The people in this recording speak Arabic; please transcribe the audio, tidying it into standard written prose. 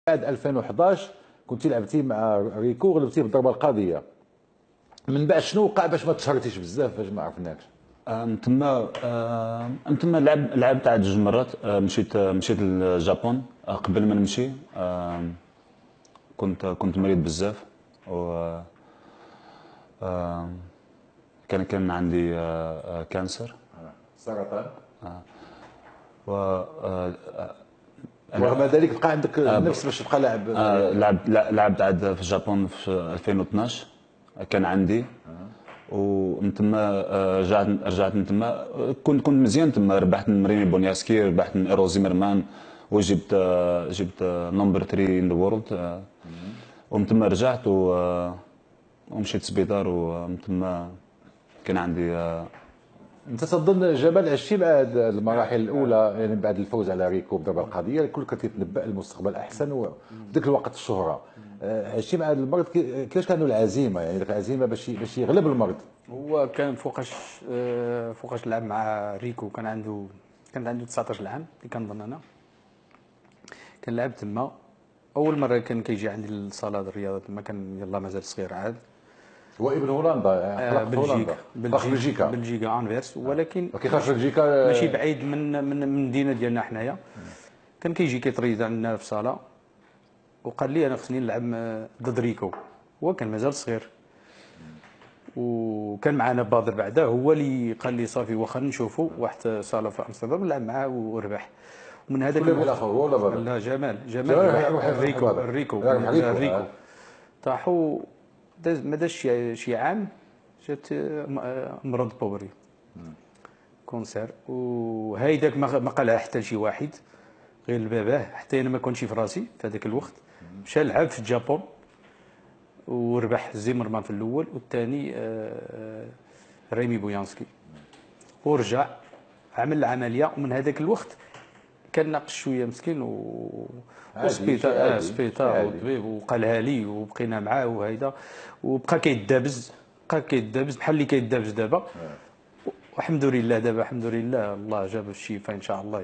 بعد 2011 كنت لعبتي مع ريكو، غلبتيه بالضربه القاضيه. من بعد شنو وقع باش ما تشهرتيش بزاف باش ما عرفناكش؟ من تما لعبت عاد جوج مرات. مشيت للجابون. قبل ما نمشي كنت مريض بزاف، و كان عندي كانسر. سرطان. و ورغم ذلك بقى عندك النفس باش تبقى لاعب. لعبت عاد في الجابون في 2012. كان عندي، ومن تما رجعت من تما. كنت مزيان تما. ربحت من ريمي بونياسكي، ربحت من ايرو زيمرمان، جبت نمبر 3 ان ذا وورلد. ومن تما رجعت ومشيت سبيطار، ومن تما كان عندي. انت تظن جمال عشتي مع المراحل الاولى، يعني بعد الفوز على ريكو بالضربه القاضيه الكل كتتنبأ المستقبل احسن وذاك الوقت الشهره. عشتي مع هذا المرض، كيفاش كانوا العزيمه، يعني العزيمه باش يغلب المرض؟ هو كان فوقاش لعب مع ريكو، كان عنده 19 عام اللي كنظن انا. كان لعب تما اول مره، كان كيجي عندي للصاله الرياضه تما، كان يلاه مازال صغير عاد. هو ابن هولندا، خلق في هولندا. بلجيكا انفيرس، ولكن كيفاش بلجيكا ماشي بعيد من المدينه ديالنا حنايا. كان كيجي كيطريد عندنا في الصاله، وقال لي انا خصني نلعب ضد ريكو. هو كان مازال صغير، وكان معنا بدر بعدا، هو اللي قال لي صافي واخا نشوفوا واحد صاله في امستردام نلعب معاه وربح. ومن هذاك الوقت هو ولا بدر؟ لا، جمال ريكو طاحوا. ما داش شي عام، جات مرض بوبري كونسير، وهيداك ما قالها حتى لشي واحد غير لباباه. حتى انا ما كنتش في راسي في هذاك الوقت. مشى لعب في الجابون وربح زيمرمان في الاول، والثاني ريمي بويانسكي، ورجع عمل العمليه. ومن هذاك الوقت كان ناقص شويه مسكين سبيطار وطبيب، وقالها لي وبقينا معاه وهيدا، وبقى كيدابز بحال اللي كيدابز دابا. والحمد لله دابا، الحمد لله الله جاب الشفاء ان شاء الله.